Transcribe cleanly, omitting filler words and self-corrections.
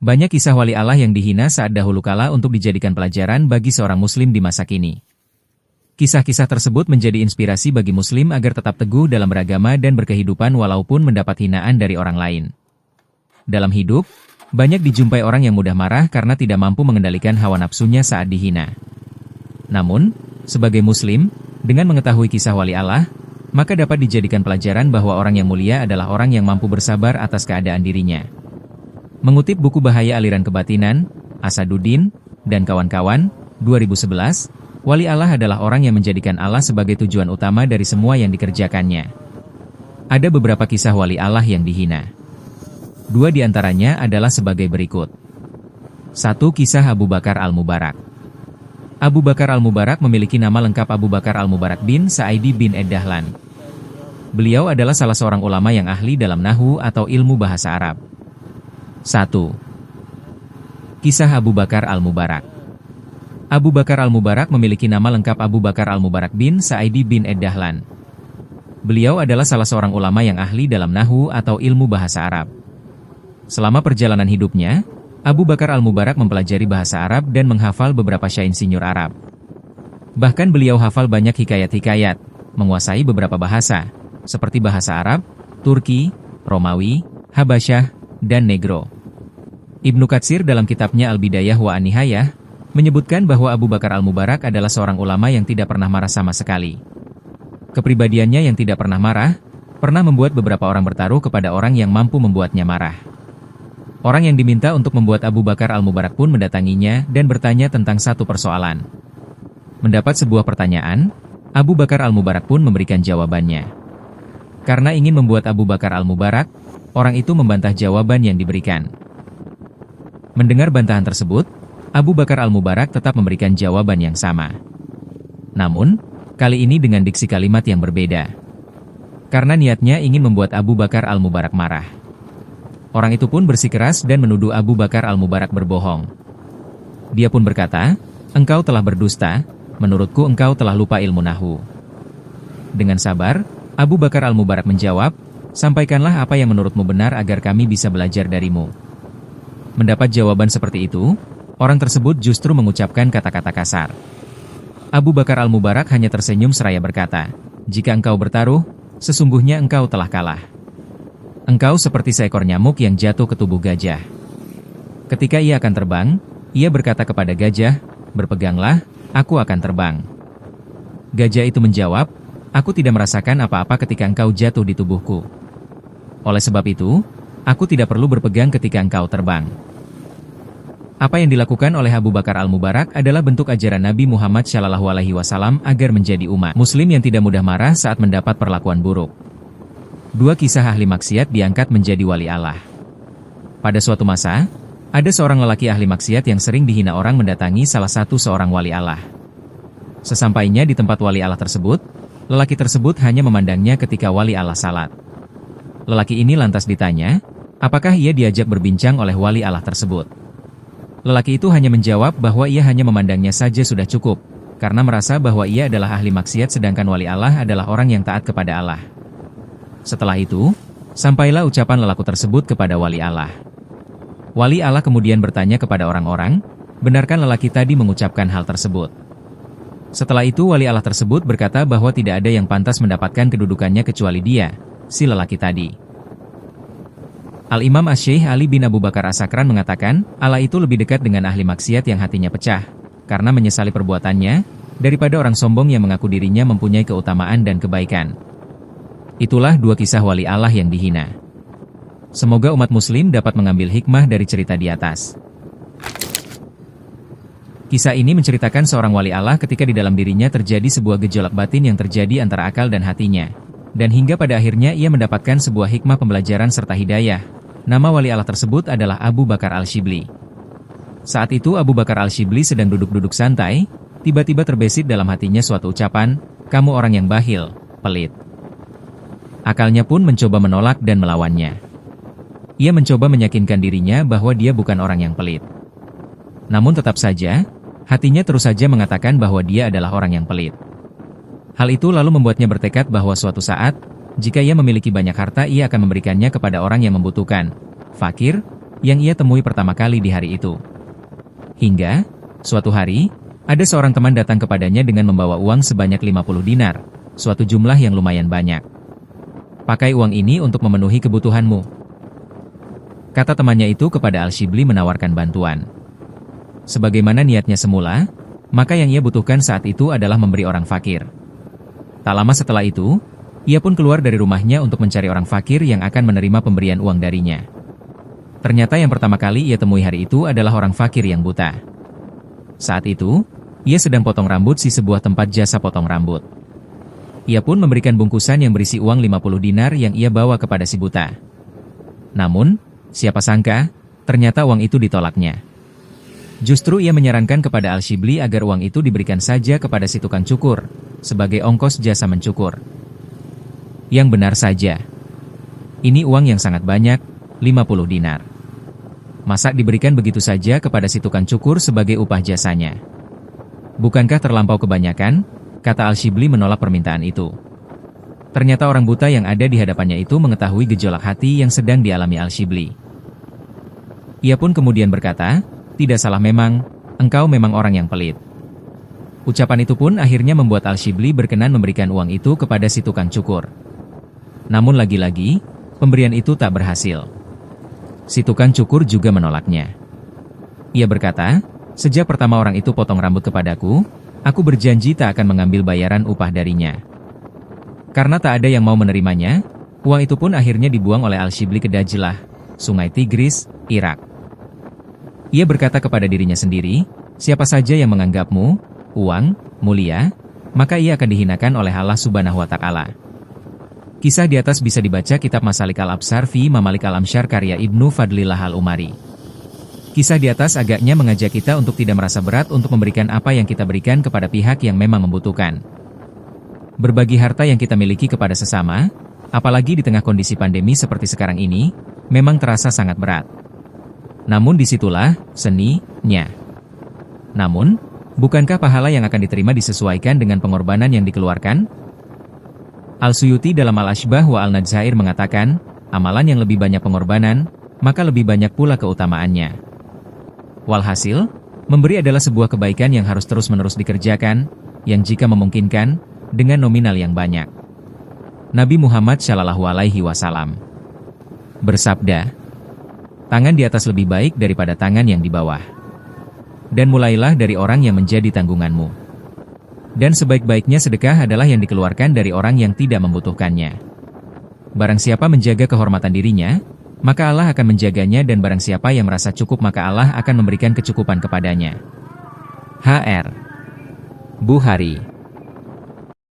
Banyak kisah wali Allah yang dihina saat dahulu kala untuk dijadikan pelajaran bagi seorang muslim di masa kini. Kisah-kisah tersebut menjadi inspirasi bagi muslim agar tetap teguh dalam beragama dan berkehidupan walaupun mendapat hinaan dari orang lain. Dalam hidup, banyak dijumpai orang yang mudah marah karena tidak mampu mengendalikan hawa nafsunya saat dihina. Namun, sebagai muslim, dengan mengetahui kisah wali Allah, maka dapat dijadikan pelajaran bahwa orang yang mulia adalah orang yang mampu bersabar atas keadaan dirinya. Mengutip buku Bahaya Aliran Kebatinan, Asaduddin, dan kawan-kawan, 2011, wali Allah adalah orang yang menjadikan Allah sebagai tujuan utama dari semua yang dikerjakannya. Ada beberapa kisah wali Allah yang dihina. Dua di antaranya adalah sebagai berikut. 1. Kisah Abu Bakar Al-Mubarak. Abu Bakar Al-Mubarak memiliki nama lengkap Abu Bakar Al-Mubarak bin Sa'idi bin Ed-Dahlan. Beliau adalah salah seorang ulama yang ahli dalam nahwu atau ilmu bahasa Arab. 1. Kisah Abu Bakar Al-Mubarak. Abu Bakar Al-Mubarak memiliki nama lengkap Abu Bakar Al-Mubarak bin Sa'idi bin Ed-Dahlan. Beliau adalah salah seorang ulama yang ahli dalam nahwu atau ilmu bahasa Arab. Selama perjalanan hidupnya, Abu Bakar Al-Mubarak mempelajari bahasa Arab dan menghafal beberapa syair insinyur Arab. Bahkan beliau hafal banyak hikayat-hikayat, menguasai beberapa bahasa, seperti bahasa Arab, Turki, Romawi, Habasyah, dan Negro. Ibnu Katsir dalam kitabnya Al-Bidayah wa An-Nihayah, menyebutkan bahwa Abu Bakar Al-Mubarak adalah seorang ulama yang tidak pernah marah sama sekali. Kepribadiannya yang tidak pernah marah, pernah membuat beberapa orang bertaruh kepada orang yang mampu membuatnya marah. Orang yang diminta untuk membuat Abu Bakar Al-Mubarak pun mendatanginya dan bertanya tentang satu persoalan. Mendapat sebuah pertanyaan, Abu Bakar Al-Mubarak pun memberikan jawabannya. Karena ingin membuat Abu Bakar Al-Mubarak, orang itu membantah jawaban yang diberikan. Mendengar bantahan tersebut, Abu Bakar Al-Mubarak tetap memberikan jawaban yang sama. Namun, kali ini dengan diksi kalimat yang berbeda. Karena niatnya ingin membuat Abu Bakar Al-Mubarak marah. Orang itu pun bersikeras dan menuduh Abu Bakar Al-Mubarak berbohong. Dia pun berkata, "Engkau telah berdusta, menurutku engkau telah lupa ilmu nahwu." Dengan sabar, Abu Bakar Al-Mubarak menjawab, "Sampaikanlah apa yang menurutmu benar agar kami bisa belajar darimu." Mendapat jawaban seperti itu, orang tersebut justru mengucapkan kata-kata kasar. Abu Bakar Al-Mubarak hanya tersenyum seraya berkata, "Jika engkau bertaruh, sesungguhnya engkau telah kalah. Engkau seperti seekor nyamuk yang jatuh ke tubuh gajah." Ketika ia akan terbang, ia berkata kepada gajah, "Berpeganglah, aku akan terbang." Gajah itu menjawab, "Aku tidak merasakan apa-apa ketika engkau jatuh di tubuhku. Oleh sebab itu, aku tidak perlu berpegang ketika engkau terbang." Apa yang dilakukan oleh Abu Bakar Al-Mubarak adalah bentuk ajaran Nabi Muhammad SAW agar menjadi umat muslim yang tidak mudah marah saat mendapat perlakuan buruk. Dua kisah ahli maksiat diangkat menjadi wali Allah. Pada suatu masa, ada seorang lelaki ahli maksiat yang sering dihina orang mendatangi salah satu seorang wali Allah. Sesampainya di tempat wali Allah tersebut, lelaki tersebut hanya memandangnya ketika wali Allah salat. Lelaki ini lantas ditanya, apakah ia diajak berbincang oleh wali Allah tersebut. Lelaki itu hanya menjawab bahwa ia hanya memandangnya saja sudah cukup, karena merasa bahwa ia adalah ahli maksiat sedangkan wali Allah adalah orang yang taat kepada Allah. Setelah itu, sampailah ucapan lelaki tersebut kepada wali Allah. Wali Allah kemudian bertanya kepada orang-orang, benarkah lelaki tadi mengucapkan hal tersebut? Setelah itu wali Allah tersebut berkata bahwa tidak ada yang pantas mendapatkan kedudukannya kecuali dia, si lelaki tadi. Al-Imam Asy-Syaikh Ali bin Abu Bakar As-Sakran mengatakan, Allah itu lebih dekat dengan ahli maksiat yang hatinya pecah, karena menyesali perbuatannya, daripada orang sombong yang mengaku dirinya mempunyai keutamaan dan kebaikan. Itulah dua kisah wali Allah yang dihina. Semoga umat muslim dapat mengambil hikmah dari cerita di atas. Kisah ini menceritakan seorang wali Allah ketika di dalam dirinya terjadi sebuah gejolak batin yang terjadi antara akal dan hatinya. Dan hingga pada akhirnya ia mendapatkan sebuah hikmah pembelajaran serta hidayah. Nama wali Allah tersebut adalah Abu Bakar Al-Shibli. Saat itu Abu Bakar Al-Shibli sedang duduk-duduk santai, tiba-tiba terbesit dalam hatinya suatu ucapan, "Kamu orang yang bakhil, pelit." Akalnya pun mencoba menolak dan melawannya. Ia mencoba meyakinkan dirinya bahwa dia bukan orang yang pelit. Namun tetap saja, hatinya terus saja mengatakan bahwa dia adalah orang yang pelit. Hal itu lalu membuatnya bertekad bahwa suatu saat, jika ia memiliki banyak harta ia akan memberikannya kepada orang yang membutuhkan, fakir, yang ia temui pertama kali di hari itu. Hingga, suatu hari, ada seorang teman datang kepadanya dengan membawa uang sebanyak 50 dinar, suatu jumlah yang lumayan banyak. Pakai uang ini untuk memenuhi kebutuhanmu, kata temannya itu kepada Al-Shibli menawarkan bantuan. Sebagaimana niatnya semula, maka yang ia butuhkan saat itu adalah memberi orang fakir. Tak lama setelah itu, ia pun keluar dari rumahnya untuk mencari orang fakir yang akan menerima pemberian uang darinya. Ternyata yang pertama kali ia temui hari itu adalah orang fakir yang buta. Saat itu, ia sedang potong rambut di sebuah tempat jasa potong rambut. Ia pun memberikan bungkusan yang berisi uang 50 dinar yang ia bawa kepada si buta. Namun, siapa sangka, ternyata uang itu ditolaknya. Justru ia menyarankan kepada Al-Shibli agar uang itu diberikan saja kepada si tukang cukur, sebagai ongkos jasa mencukur. Yang benar saja. Ini uang yang sangat banyak, 50 dinar. Masa diberikan begitu saja kepada si tukang cukur sebagai upah jasanya? Bukankah terlampau kebanyakan? Kata Al-Shibli menolak permintaan itu. Ternyata orang buta yang ada di hadapannya itu mengetahui gejolak hati yang sedang dialami Al-Shibli. Ia pun kemudian berkata, "Tidak salah memang, engkau memang orang yang pelit." Ucapan itu pun akhirnya membuat Al-Shibli berkenan memberikan uang itu kepada si tukang cukur. Namun lagi-lagi, pemberian itu tak berhasil. Si tukang cukur juga menolaknya. Ia berkata, "Sejak pertama orang itu potong rambut kepadaku, aku berjanji tak akan mengambil bayaran upah darinya." Karena tak ada yang mau menerimanya, uang itu pun akhirnya dibuang oleh Al-Shibli ke Dajlah, Sungai Tigris, Irak. Ia berkata kepada dirinya sendiri, "Siapa saja yang menganggapmu, uang, mulia, maka ia akan dihinakan oleh Allah Subhanahu wa Ta'ala." Kisah di atas bisa dibaca kitab Masalik Al-Absar fi Mamalik Al-Amsyar karya Ibnu Fadlillah Al-Umari. Kisah di atas agaknya mengajak kita untuk tidak merasa berat untuk memberikan apa yang kita berikan kepada pihak yang memang membutuhkan. Berbagi harta yang kita miliki kepada sesama, apalagi di tengah kondisi pandemi seperti sekarang ini, memang terasa sangat berat. Namun disitulah seninya. Namun, bukankah pahala yang akan diterima disesuaikan dengan pengorbanan yang dikeluarkan? Al-Suyuti dalam Al-Ashbah wa Al-Nadzair mengatakan, amalan yang lebih banyak pengorbanan, maka lebih banyak pula keutamaannya. Walhasil, memberi adalah sebuah kebaikan yang harus terus-menerus dikerjakan, yang jika memungkinkan, dengan nominal yang banyak. Nabi Muhammad SAW bersabda, "Tangan di atas lebih baik daripada tangan yang di bawah. Dan mulailah dari orang yang menjadi tanggunganmu. Dan sebaik-baiknya sedekah adalah yang dikeluarkan dari orang yang tidak membutuhkannya. Barang siapa menjaga kehormatan dirinya, maka Allah akan menjaganya, dan barang siapa yang merasa cukup maka Allah akan memberikan kecukupan kepadanya." H.R. Bukhari.